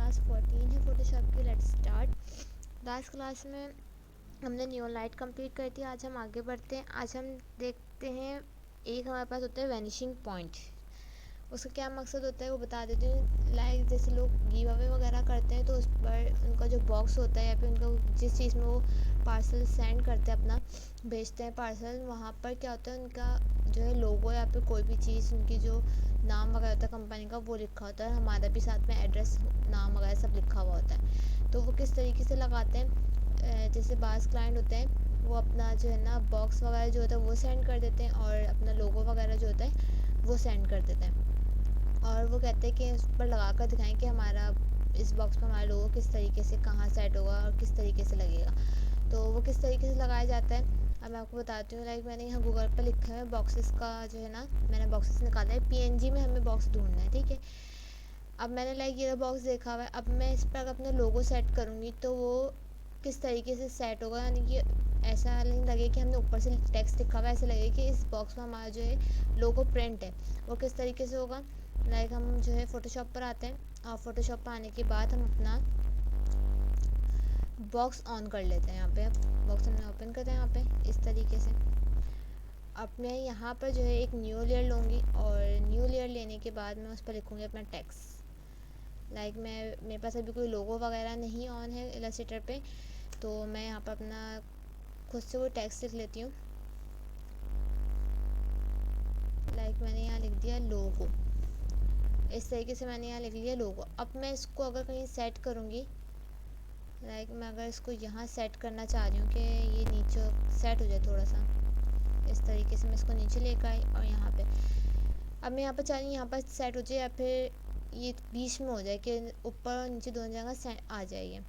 Class 14 है Photoshop की। Let's start. Last class में हमने नियॉन लाइट कंप्लीट कर दी। आज हम आगे बढ़ते हैं। आज हम देखते हैं, एक हमारे पास होता है वैनिशिंग पॉइंट। उसका क्या मकसद होता है वो बता देती हूँ। लाइक जैसे लोग गिव अवे वगैरह करते हैं तो उस पर उनका जो बॉक्स होता है या फिर उनका जिस चीज़ में वो पार्सल सेंड करते हैं, अपना भेजते हैं पार्सल, वहाँ पर क्या होता है उनका जो है लोगो या फिर कोई भी चीज़, उनकी जो नाम वगैरह होता है कंपनी का, वो लिखा होता है। हमारा भी साथ में एड्रेस, नाम वगैरह सब लिखा हुआ होता है। तो वो किस तरीके से लगाते हैं, जैसे बास क्लाइंट होते हैं वो अपना जो है ना बॉक्स वगैरह जो होता है वो सेंड कर देते हैं और अपना लोगो वगैरह जो होता है वो सेंड कर देते हैं। और वो कहते हैं कि उस पर लगा कर दिखाएं कि हमारा इस बॉक्स पर हमारा लोगो किस तरीके से कहाँ सेट होगा और किस तरीके से लगेगा। तो वो किस तरीके से लगाया जाता है अब मैं आपको बताती हूँ। लाइक मैंने यहाँ गूगल पर लिखा है बॉक्सेस का जो है ना, मैंने बॉक्सेस निकाला है। पीएनजी में हमें बॉक्स ढूंढना है, ठीक है। अब मैंने लाइक ये बॉक्स देखा हुआ है। अब मैं इस पर अपना लोगो सेट करूँगी तो वो किस तरीके से सेट होगा, यानी कि ऐसा नहीं लगे कि हमने ऊपर से टेक्स्ट लिखा हुआ है, ऐसा लगे कि इस बॉक्स में हमारा जो है लोगो प्रिंट है। वो किस तरीके से होगा, लाइक हम जो है फ़ोटोशॉप पर आते हैं और फ़ोटोशॉप पर आने के बाद हम अपना बॉक्स ऑन कर लेते हैं। यहाँ पे बॉक्स हमने ओपन करते हैं यहाँ पे इस तरीके से। अब मैं यहाँ पर जो है एक न्यू लेयर लूँगी और न्यू लेयर लेने के बाद मैं उस पर लिखूँगी अपना टेक्स्ट। लाइक मेरे पास अभी कोई लोगो वगैरह नहीं ऑन है इलस्ट्रेटर पे, तो मैं यहाँ पर अपना खुद से कोई टेक्स्ट लिख लेती हूँ। लाइक मैंने यहाँ लिख दिया लोगो, इस तरीके से मैंने यहाँ लिख लिया लोगो। अब मैं इसको अगर कहीं सेट करूँगी, लाइक मैं अगर इसको यहाँ सेट करना चाह रही हूँ कि ये नीचे सेट हो जाए थोड़ा सा, इस तरीके से मैं इसको नीचे लेकर आई और यहाँ पे अब मैं यहाँ पर चाह रही हूँ यहाँ पर सेट हो जाए या फिर ये बीच में हो जाए कि ऊपर और नीचे दोनों जगह आ जाए।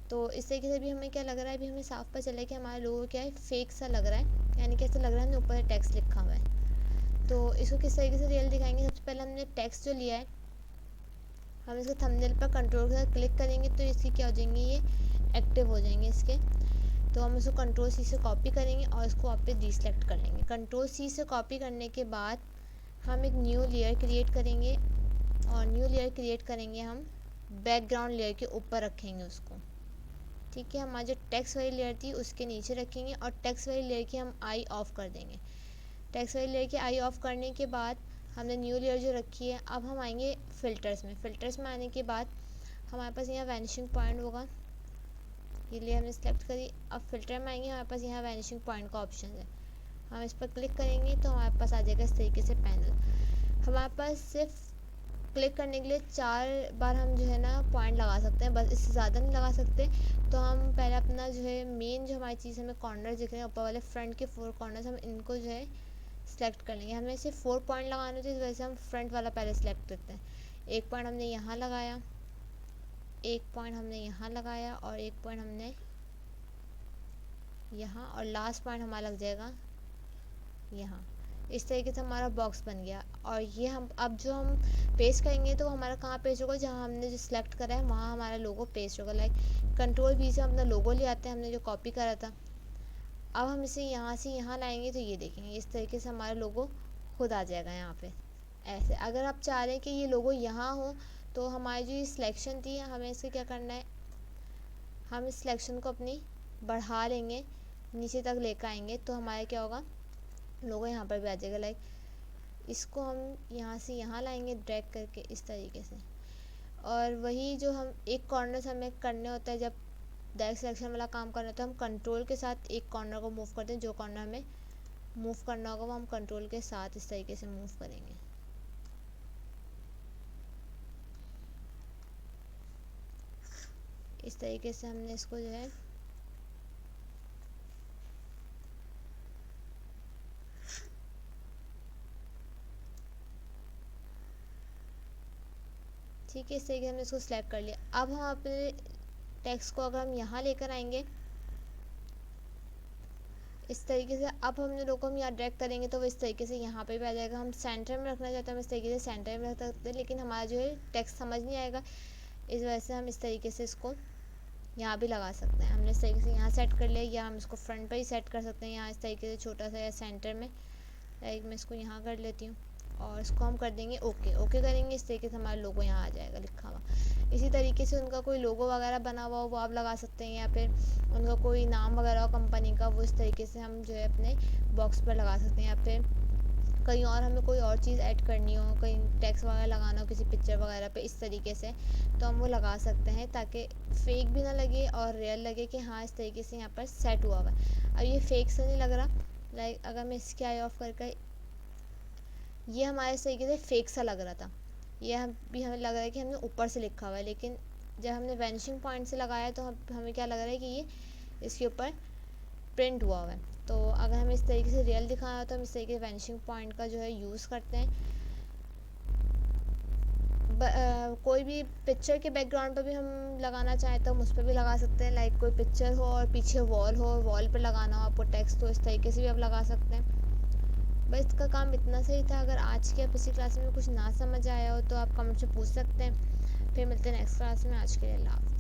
तो इस तरीके से भी हमें क्या लग रहा है, अभी हमें साफ पता चला है कि हमारा लोगो क्या है, फेक सा लग रहा है, यानी कि ऐसा लग रहा है हमने ऊपर टेक्स्ट लिखा हुआ है। तो इसको किस तरीके से रियल दिखाएंगे, सबसे पहले हमने टेक्स्ट जो लिया है, हम इसके थंबनेल पर कंट्रोल के साथ क्लिक करेंगे तो इसकी क्या हो जाएंगे, ये एक्टिव हो जाएंगे इसके। तो हम इसको कंट्रोल सी से कॉपी करेंगे और इसको वापस डीसेलेक्ट कर लेंगे। कंट्रोल सी से कॉपी करने के बाद हम एक न्यू लेयर क्रिएट करेंगे और न्यू लेयर क्रिएट करेंगे हम बैकग्राउंड लेयर के ऊपर रखेंगे उसको, ठीक है। हमारी जो टेक्स्ट वाली लेयर थी उसके नीचे रखेंगे और टेक्स्ट वाली लेयर की हम आई ऑफ कर देंगे। टेक्स्ट वाली लेयर की आई ऑफ करने के बाद हमने न्यू लेयर जो रखी है, अब हम आएंगे फ़िल्टर्स में। फ़िल्टर्स में आने के बाद हमारे पास यहाँ वैनिशिंग पॉइंट होगा, ये लेयर हमने सेलेक्ट करी। अब फ़िल्टर में आएंगे, हमारे पास यहाँ वैनिशिंग पॉइंट का ऑप्शन है, हम इस पर क्लिक करेंगे तो हमारे पास आ जाएगा इस तरीके से पैनल। हमारे पास सिर्फ क्लिक करने के लिए 4 बार हम जो है ना पॉइंट लगा सकते हैं, बस इससे ज़्यादा नहीं लगा सकते। तो हम पहले अपना जो है मेन जो हमारी चीज़ हमें कॉर्नर दिख रहे हैं ऊपर वाले फ्रंट के 4 कॉर्नर्स, हम इनको जो है सेलेक्ट कर लेंगे। हमें सिर्फ 4 पॉइंट लगाने थे, इस वजह से हम फ्रंट वाला पहले सेलेक्ट करते हैं। एक पॉइंट हमने यहाँ लगाया, एक पॉइंट हमने यहाँ लगाया और एक पॉइंट हमने यहाँ, और लास्ट पॉइंट हमारा लग जाएगा यहाँ। इस तरीके से हमारा बॉक्स बन गया। और ये हम अब जो हम पेस्ट करेंगे तो हमारा कहाँ पेस्ट होगा, जहाँ हमने जो सिलेक्ट करा है वहाँ हमारा लोगो पेस्ट होगा। लाइक कंट्रोल भी से हम अपना लोगो ले आते हैं, हमने जो कॉपी करा था। अब हम इसे यहाँ से यहाँ लाएंगे तो ये देखेंगे इस तरीके से हमारा लोगो खुद आ जाएगा यहाँ पे। ऐसे अगर आप चाह रहे हैं कि ये लोगो यहाँ हो तो हमारी जो ये सिलेक्शन थी, हमें इसे क्या करना है, हम इस सिलेक्शन को अपनी बढ़ा लेंगे, नीचे तक लेकर आएंगे तो हमारा क्या होगा, लोगो यहाँ पर भी आ जाएगा। लाइक इसको हम यहाँ से यहाँ लाएंगे ड्रैग करके इस तरीके से। और वही जो हम एक कॉर्नर से हमें करने होता है, जब डायरेक्ट सिलेक्शन वाला काम करना होता है, हम कंट्रोल के साथ एक कॉर्नर को मूव करते हैं। जो कॉर्नर हमें मूव करना होगा वो हम कंट्रोल के साथ इस तरीके से मूव करेंगे। इस तरीके से हमने इसको जो है ठीक है, इस तरीके से हमने इसको सेलेक्ट कर लिया। अब हम अपने टेक्स्ट को अगर हम यहाँ लेकर आएंगे इस तरीके से, अब हमने लोगों को हम यहाँ ड्रैग करेंगे तो वो इस तरीके से यहाँ पे भी आ जाएगा। हम सेंटर में रखना चाहते हैं, हम इस तरीके से सेंटर में रख सकते हैं, लेकिन हमारा जो है टेक्स्ट समझ नहीं आएगा, इस वजह से हम इस तरीके से इसको यहाँ भी लगा सकते हैं। हमने इस तरीके से यहाँ सेट कर लिया, या हम इसको फ्रंट पर ही सेट कर सकते हैं यहाँ इस तरीके से छोटा सा, या सेंटर में। लाइक मैं इसको यहाँ कर लेती हूँ और इसको हम कर देंगे ओके। ओके करेंगे, इस तरीके से हमारा लोगो यहाँ आ जाएगा लिखा हुआ। इसी तरीके से उनका कोई लोगो वगैरह बना हुआ हो वो आप लगा सकते हैं, या फिर उनका कोई नाम वगैरह हो कंपनी का, वो इस तरीके से हम जो है अपने बॉक्स पर लगा सकते हैं। या फिर कहीं और हमें कोई और चीज़ ऐड करनी हो, कहीं टेक्स्ट वगैरह लगाना हो किसी पिक्चर वगैरह पे, इस तरीके से तो हम वो लगा सकते हैं, ताकि फेक भी ना लगे और रियल लगे कि हाँ इस तरीके से यहाँ पर सेट हुआ हुआ है। अब ये फेक से नहीं लग रहा, लाइक अगर मैं इसके आई ऑफ करके, ये हमारे इस तरीके से फेक सा लग रहा था, ये हम भी हमें लग रहा है कि हमने ऊपर से लिखा हुआ है, लेकिन जब हमने वैनिशिंग पॉइंट से लगाया तो हमें क्या लग रहा है कि ये इसके ऊपर प्रिंट हुआ हुआ है। तो अगर हमें इस तरीके से रियल दिखाना हो तो हम इस तरीके से वैनिशिंग पॉइंट का जो है यूज़ करते हैं। कोई भी पिक्चर के बैकग्राउंड पर भी हम लगाना चाहें तो हम उस पर भी लगा सकते हैं, लाइक कोई पिक्चर हो और पीछे वॉल हो, वॉल पर लगाना हो आपको टेक्स्ट, तो इस तरीके से भी आप लगा सकते हैं। बस इसका काम इतना सही था। अगर आज की या पिछली क्लास में कुछ ना समझ आया हो तो आप कमेंट में पूछ सकते हैं। फिर मिलते हैं नेक्स्ट क्लास में। आज के लिए अल्लाह हाफ़िज़।